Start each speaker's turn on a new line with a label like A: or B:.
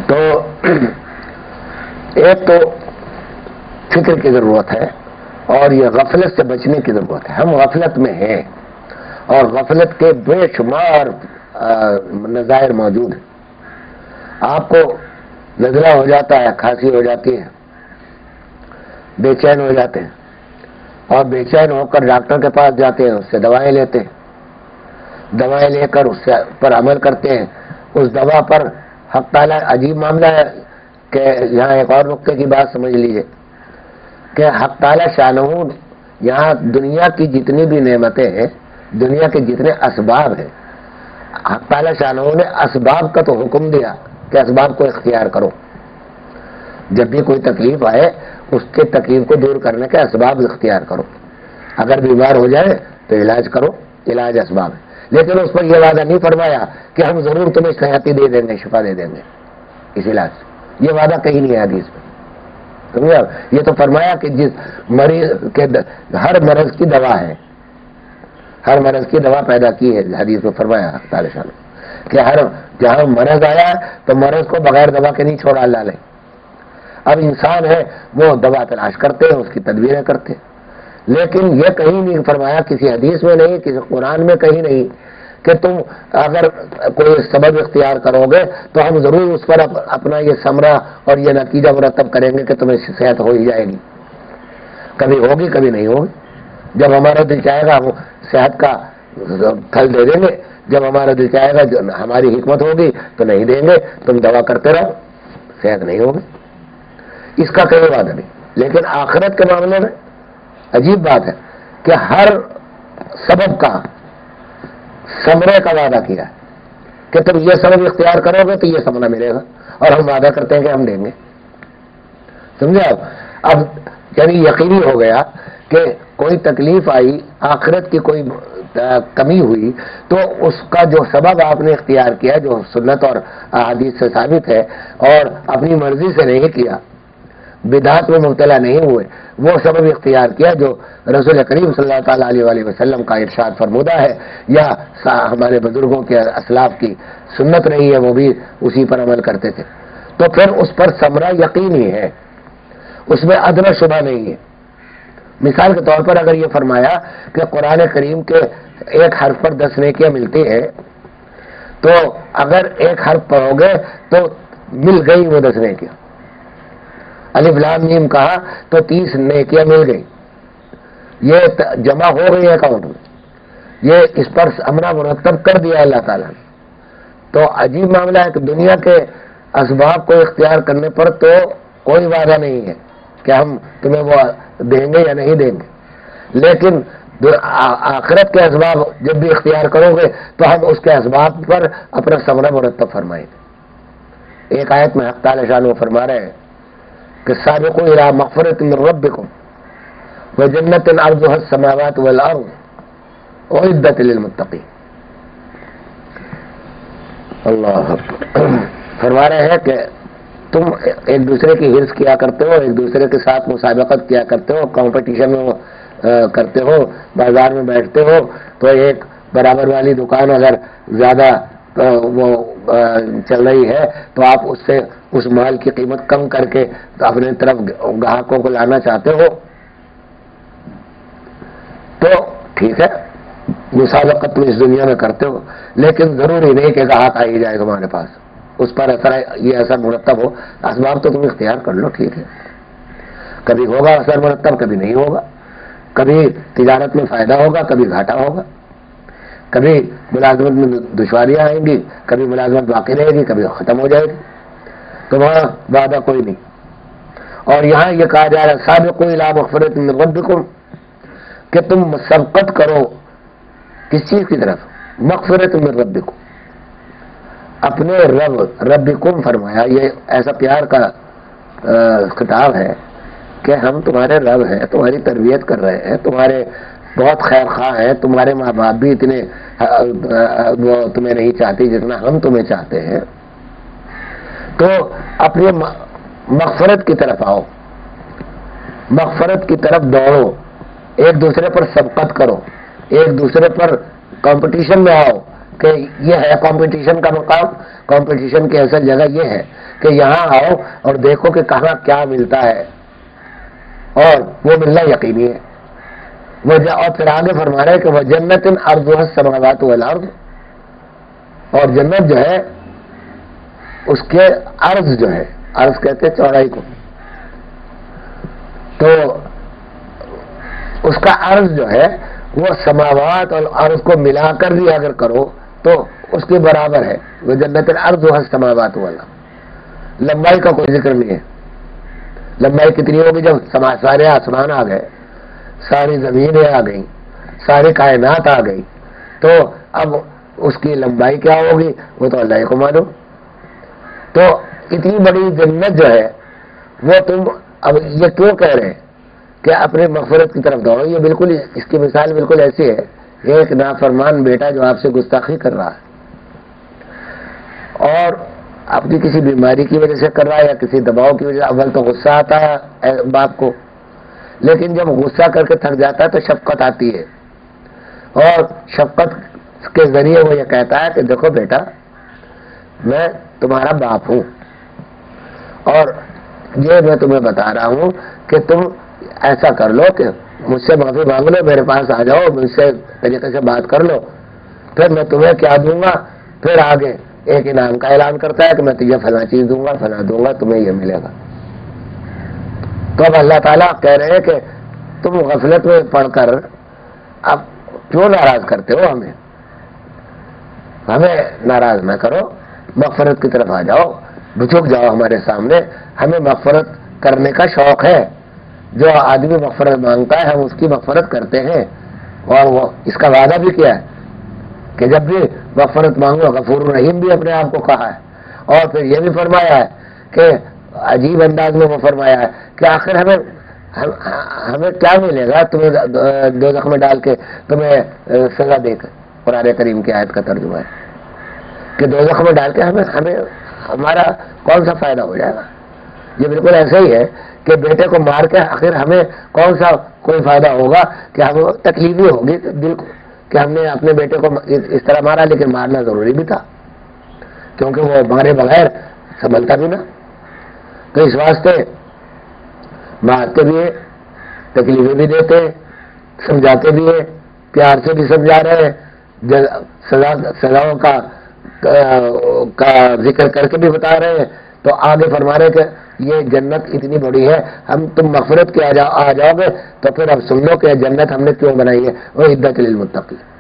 A: تو ایک تو فکر کی ضرورت ہے اور یہ غفلت سے بچنے کی ضرورت ہے. ہم غفلت میں ہیں اور غفلت کے بے شمار نظائر موجود ہیں. آپ کو نزلہ ہو جاتا ہے, کھانسی ہو جاتی ہے, بے چین ہو جاتے ہیں اور بے چین ہو کر ڈاکٹر کے پاس جاتے ہیں, اس سے دوائیں لیتے ہیں, دوائیں لے کر اس پر عمل کرتے ہیں. اس دوا پر حق تعالیٰ, عجیب معاملہ ہے کہ یہاں ایک اور نقطے کی بات سمجھ لیجئے کہ حق تعالیٰ شانہ یہاں دنیا کی جتنی بھی نعمتیں ہیں, دنیا کے جتنے اسباب ہیں, حق تعالیٰ شانہ نے اسباب کا تو حکم دیا کہ اسباب کو اختیار کرو. جب بھی کوئی تکلیف آئے اس کے تکلیف کو دور کرنے کے اسباب اختیار کرو. اگر بیمار ہو جائے تو علاج کرو, علاج اسباب ہے. لیکن اس پر یہ وعدہ نہیں فرمایا کہ ہم ضرور تمہیں صحت دے دیں گے, شفا دے دیں گے اس علاج سے. یہ وعدہ کہیں نہیں ہے حدیث میں. سمجھا؟ یہ تو فرمایا کہ جس مریض کے ہر مرض کی دوا ہے, ہر مرض کی دوا پیدا کی ہے. حدیث میں فرمایا تعالی شان کہ ہر جہاں مرض آیا تو مرض کو بغیر دوا کے نہیں چھوڑا اللہ نے. اب انسان ہے وہ دوا تلاش کرتے ہیں, اس کی تدبیریں کرتے ہیں, لیکن یہ کہیں نہیں فرمایا, کسی حدیث میں نہیں, کسی قرآن میں کہیں نہیں کہ تم اگر کوئی سبب اختیار کرو گے تو ہم ضرور اس پر اپنا یہ ثمرہ اور یہ نتیجہ مرتب کریں گے کہ تمہیں صحت ہو ہی جائے گی. کبھی ہوگی کبھی نہیں ہوگی. جب ہمارا دل چاہے گا ہم صحت کا پھل دے دیں گے, جب ہمارا دل چاہے گا ہماری حکمت ہوگی تو نہیں دیں گے. تم دوا کرتے رہو, صحت نہیں ہوگی. اس کا کوئی وعدہ نہیں. لیکن آخرت کے معاملے میں عجیب بات ہے کہ ہر سبب کا ثمرے کا وعدہ کیا ہے کہ تم یہ سبب اختیار کرو گے تو یہ ثمرہ ملے گا, اور ہم وعدہ کرتے ہیں کہ ہم دیں گے. سمجھے آپ؟ اب یعنی یقینی ہو گیا کہ کوئی تکلیف آئی, آخرت کی کوئی کمی ہوئی تو اس کا جو سبب آپ نے اختیار کیا, جو سنت اور احادیث سے ثابت ہے, اور اپنی مرضی سے نہیں کیا, بدعات میں مبتلا نہیں ہوئے, وہ سبب اختیار کیا جو رسول کریم صلی اللہ تعالیٰ علیہ وسلم کا ارشاد فرمودہ ہے یا ہمارے بزرگوں کے اسلاف کی سنت رہی ہے, وہ بھی اسی پر عمل کرتے تھے. تو پھر اس پر ثمرہ یقینی ہے, اس میں ادنیٰ شبہ نہیں ہے. مثال کے طور پر اگر یہ فرمایا کہ قرآن کریم کے ایک حرف پر 10 نیکیاں ملتی ہیں, تو اگر ایک حرف پڑھو گے تو مل گئی وہ 10 نیکیاں. الف لام میم کہا تو 30 نیکیاں مل گئی, یہ جمع ہو گئی ہے اکاؤنٹ میں, یہ اس پر امرہ مرتب کر دیا اللہ تعالیٰ نے. تو عجیب معاملہ ہے کہ دنیا کے اسباب کو اختیار کرنے پر تو کوئی وعدہ نہیں ہے کہ ہم تمہیں وہ دیں گے یا نہیں دیں گے, لیکن آخرت کے اسباب جب بھی اختیار کرو گے تو ہم اس کے اسباب پر اپنا ثمرہ مرتب فرمائیں گے. ایک آیت میں حق تعالی شان وہ فرما رہے ہیں کہ سابقوا الی مغفرۃ من ربکم وجنۃ عرضها السماوات والارض اعدت للمتقین. اللہ فرما رہے ہیں کہ تم ایک دوسرے کی حرص کیا کرتے ہو, ایک دوسرے کے ساتھ مسابقت کیا کرتے ہو, کمپٹیشن میں کرتے ہو, بازار میں بیٹھتے ہو تو ایک برابر والی دکان اگر زیادہ وہ چل رہی ہے تو آپ اس سے اس مال کی قیمت کم کر کے اپنے طرف گاہکوں کو لانا چاہتے ہو تو ٹھیک ہے, مسابقت تم اس دنیا میں کرتے ہو, لیکن ضروری نہیں کہ گاہک آ ہی جائے تمہارے پاس, اس پر یہ اثر مرتب ہو. اسباب تو تم اختیار کر لو, ٹھیک ہے, کبھی ہوگا اثر مرتب, کبھی نہیں ہوگا, کبھی تجارت میں فائدہ ہوگا, کبھی گھاٹا ہوگا, کبھی ملازمت میں دشواریاں آئیں گی, کبھی ملازمت باقی رہے گی, کبھی ختم ہو جائے گی, تو وہاں وعدہ کوئی نہیں. اور یہاں یہ کہا جا رہا ہے سابقوا الی مغفرۃ من ربکم کہ تم سبقت کرو کس چیز کی طرف, مغفرۃ من ربکم, اپنے رب, ربکم فرمایا. یہ ایسا پیار کا خطاب ہے کہ ہم تمہارے رب ہیں, تمہاری تربیت کر رہے ہیں, تمہارے بہت خیر خواہ ہیں, تمہارے ماں باپ بھی اتنے وہ تمہیں نہیں چاہتے جتنا ہم تمہیں چاہتے ہیں, تو اپنی مغفرت کی طرف آؤ, مغفرت کی طرف دوڑو, ایک دوسرے پر سبقت کرو, ایک دوسرے پر کمپٹیشن میں آؤ کہ یہ ہے کمپٹیشن کا مقام, کمپٹیشن کی اصل جگہ یہ ہے کہ یہاں آؤ اور دیکھو کہ کہاں کیا ملتا ہے، اور وہ ملنا یقینی ہے۔ اور پھر آگے فرما رہے کہ وہ جنت عرضها السماوات والارض، اور جنت جو ہے اس کے عرض جو ہے، عرض کہتے ہیں چوڑائی کو، تو اس کا عرض جو ہے وہ سماوات اور عرض کو ملا کر بھی اگر کرو تو اس کے برابر ہے۔ وہ جنت عرضها السماوات والارض، لمبائی کا کوئی ذکر نہیں ہے۔ لمبائی کتنی ہوگی؟ جب سارے آسمان آ گئے، ساری زمینیں آ گئی، ساری کائنات آ گئی، تو اب اس کی لمبائی کیا ہوگی وہ تو اللہ کو معلوم۔ تو اتنی بڑی جنت جو ہے وہ تم اب یہ کیوں کہہ رہے ہیں کہ اپنے مغفرت کی طرف دوڑو؟ یہ بالکل اس کی مثال بالکل ایسی ہے، ایک نافرمان بیٹا جو آپ سے گستاخی کر رہا ہے اور اپنی کسی بیماری کی وجہ سے کر رہا ہے یا کسی دباؤ کی وجہ سے، اول تو غصہ آتا ہے باپ کو، لیکن جب غصہ کر کے تھک جاتا ہے تو شفقت آتی ہے، اور شفقت کے ذریعے وہ یہ کہتا ہے کہ دیکھو بیٹا میں تمہارا باپ ہوں، اور یہ میں تمہیں بتا رہا ہوں کہ تم ایسا کر لو کہ مجھ سے معافی مانگ لو، میرے پاس آ جاؤ، مجھ سے طریقے سے بات کر لو، پھر میں تمہیں کیا دوں گا۔ پھر آگے ایک انعام کا اعلان کرتا ہے کہ میں تجھے فلاں چیز دوں گا، فلاں دوں گا، تمہیں یہ ملے گا۔ تو اب اللہ تعالیٰ کہہ رہے ہیں کہ تم غفلت میں پڑھ کر اب کیوں ناراض کرتے ہو ہمیں ناراض نہ کرو، مغفرت کی طرف آ جاؤ، جھک جاؤ ہمارے سامنے۔ ہمیں مغفرت کرنے کا شوق ہے، جو آدمی مغفرت مانگتا ہے ہم اس کی مغفرت کرتے ہیں، اور وہ اس کا وعدہ بھی کیا ہے کہ جب بھی مغفرت مانگو، غفور الرحیم بھی اپنے آپ کو کہا ہے، اور پھر یہ بھی فرمایا ہے کہ عجیب انداز میں وہ فرمایا ہے کہ آخر ہمیں کیا ملے گا تمہیں دوزخ میں ڈال کے تمہیں سزا دے کر۔ قرآن کریم کی آیت کا ترجمہ ہے کہ دوزخ میں ڈال کے ہمیں ہمارا کون سا فائدہ ہو جائے گا؟ یہ بالکل ایسا ہی ہے کہ بیٹے کو مار کے آخر ہمیں کون سا کوئی فائدہ ہوگا کہ ہمیں تکلیف بھی ہوگی دل کو کہ ہم نے اپنے بیٹے کو اس طرح مارا، لیکن مارنا ضروری بھی تھا کیونکہ وہ مارے بغیر سنبھلتا بھی نہ۔ تو اس واسطے مارتے بھی ہیں، تکلیفیں بھی دیتے ہیں، سمجھاتے بھی ہیں، پیار سے بھی سمجھا رہے ہیں، سزاؤں کا ذکر کر کے بھی بتا رہے ہیں۔ تو آگے فرما رہے کہ یہ جنت اتنی بڑی ہے، تم مغفرت کے آ جاؤ گے تو پھر اب سن لو کہ جنت ہم نے کیوں بنائی ہے، وہ عدت للمتقین۔